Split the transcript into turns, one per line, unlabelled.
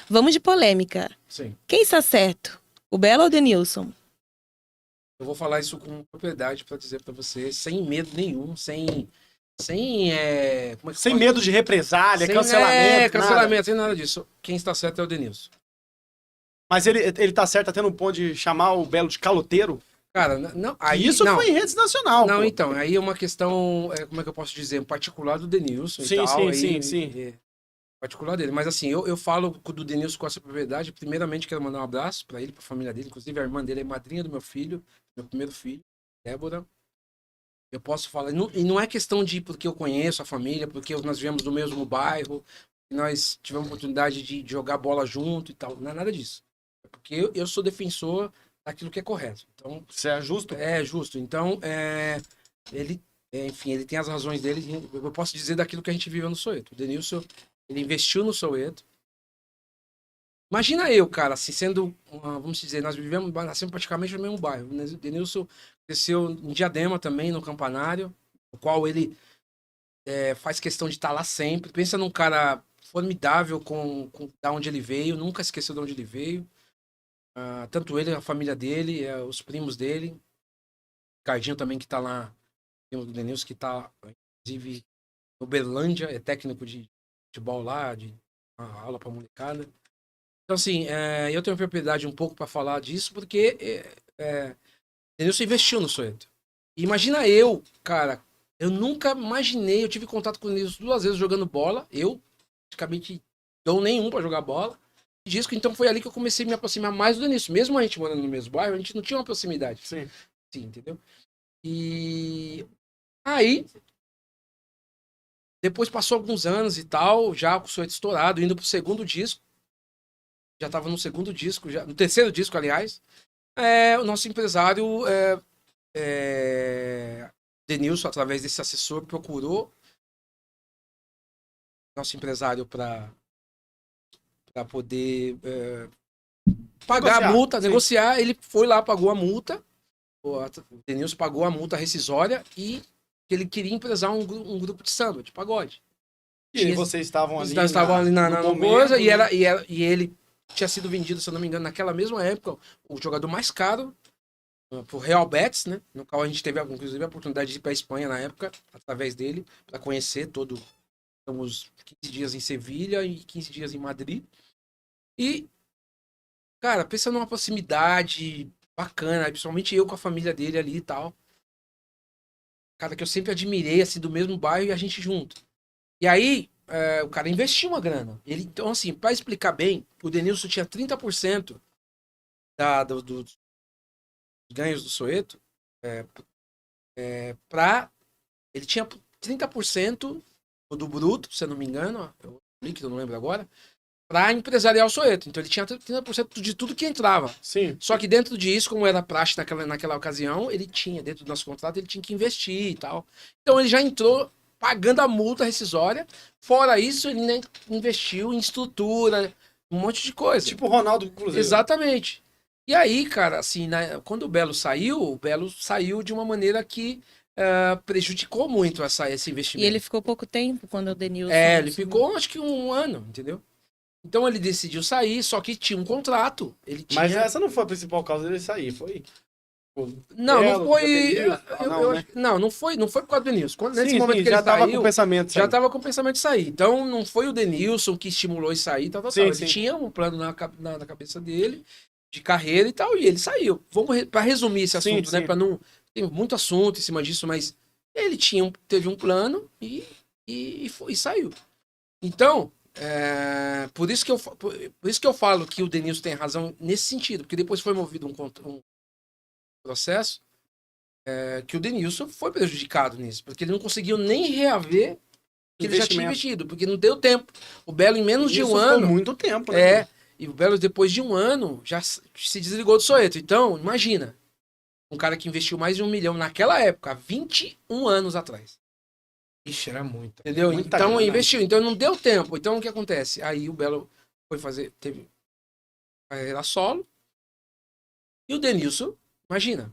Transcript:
Vamos de polêmica.
Sim.
Quem está certo? O Belo ou o Denilson?
Eu vou falar isso com propriedade para dizer para você, sem medo nenhum, como é que eu
Sem
posso-
medo de represália,
sem,
cancelamento, nada.
cancelamento, sem nada disso. Quem está certo é o Denilson.
Mas ele tá certo até no ponto de chamar o Belo de caloteiro?
Cara, não, aí
Isso
não.
foi em redes nacional,
Não,
pô.
então, aí é uma questão, como é que eu posso dizer, particular do Denilson e
Sim,
tal.
sim.
Particular dele. Mas assim, eu falo do Denilson com essa propriedade. Primeiramente, quero mandar um abraço para ele, para a família dele. Inclusive, a irmã dele é madrinha do meu filho, meu primeiro filho, Débora. Eu posso falar. E não é questão de porque eu conheço a família, porque nós vivemos no mesmo bairro, nós tivemos oportunidade de jogar bola junto e tal. Não é nada disso. É porque eu sou defensor daquilo que é correto. Então,
Você é justo?
é justo. Então, ele, enfim, ele tem as razões dele. Eu posso dizer daquilo que a gente viveu no Soweto. O Denilson, ele investiu no Soweto. Imagina eu, cara, assim, vamos dizer, nascemos praticamente no mesmo bairro. O Denilson cresceu em Diadema também, no Campanário, o qual ele faz questão de estar lá sempre. Pensa num cara formidável com da onde ele veio, nunca esqueceu de onde ele veio. Tanto ele, a família dele, os primos dele. O Cardinho também que tá lá, tem o Denilson que tá, inclusive, no Uberlândia, é técnico de futebol lá, de uma aula pra molecada. Então, assim, eu tenho propriedade um pouco para falar disso, porque Denilson investiu no Soweto. E imagina eu, cara, eu nunca imaginei, eu tive contato com o Denilson 2 vezes jogando bola, eu praticamente dou nenhum para jogar bola. E disco, então foi ali que eu comecei a me aproximar mais do Denilson. Mesmo a gente morando no mesmo bairro, a gente não tinha uma proximidade.
Sim.
Sim, entendeu? E aí, depois passou alguns anos e tal, já com o Soweto estourado, indo pro segundo disco. Já tava no segundo disco, no terceiro disco, aliás. O nosso empresário, Denilson, através desse assessor, procurou nosso empresário para poder pagar a multa,
sim.
negociar. Ele foi lá, pagou a multa. O Denilson pagou a multa rescisória e ele queria empresar um grupo de samba, de pagode.
E vocês estavam ali,
Nós estávamos ali na
no
coisa,
momento,
e ele tinha sido vendido, se eu não me engano, naquela mesma época, o jogador mais caro pro Real Betis, né? No qual a gente teve, inclusive, a oportunidade de ir para a Espanha na época, através dele, para conhecer todo. Estamos 15 dias em Sevilha e 15 dias em Madrid. E, cara, pensa numa proximidade bacana, principalmente eu com a família dele ali e tal. Cara, que eu sempre admirei, assim, do mesmo bairro e a gente junto. E aí, o cara investiu uma grana. Então, assim, para explicar bem, o Denilson tinha 30% dos ganhos do Soweto. Ele tinha 30% do bruto, se eu não me engano, o líquido, eu não lembro agora, para empresariar o Soweto. Então ele tinha 30% de tudo que entrava.
Sim.
Só que dentro disso, como era praxe naquela ocasião, ele tinha, dentro do nosso contrato, ele tinha que investir e tal. Então ele já entrou pagando a multa rescisória. Fora isso, ele ainda investiu em estrutura, um monte de coisa.
Tipo o Ronaldo Cruzeiro.
Exatamente. E aí, cara, assim, quando o Belo saiu de uma maneira que prejudicou muito esse
E
investimento.
ele ficou pouco tempo quando o Denilson...
Ele ficou, acho que 1 ano, entendeu? Então ele decidiu sair, só que tinha um contrato.
Mas essa não foi a principal causa dele sair, foi...
Não foi. Não foi por causa do Denilson. Nesse momento que
já
ele
tava
saiu,
com o pensamento de sair.
já tava com o pensamento de sair. Então não foi o Denilson que estimulou ele sair, tal.
Sim.
Ele tinha um plano na cabeça dele, de carreira e tal, e ele saiu. Para resumir esse assunto, né? Para não. Tem muito assunto em cima disso, mas ele teve um plano e saiu. Então, por isso que eu falo que o Denilson tem razão nesse sentido, porque depois foi movido um processo que o Denilson foi prejudicado nisso, porque ele não conseguiu nem reaver o que ele já tinha investido, porque não deu tempo. O Belo, em menos de 1 ano...
Isso muito tempo, né?
E o Belo, depois de 1 ano, já se desligou do Soweto. Então, imagina, um cara que investiu mais de 1 milhão naquela época, há 21 anos atrás.
Ixi, era muito.
Entendeu? Então, investiu. Então, não deu tempo. Então, o que acontece? Aí, o Belo teve carreira solo, e o Denilson, imagina,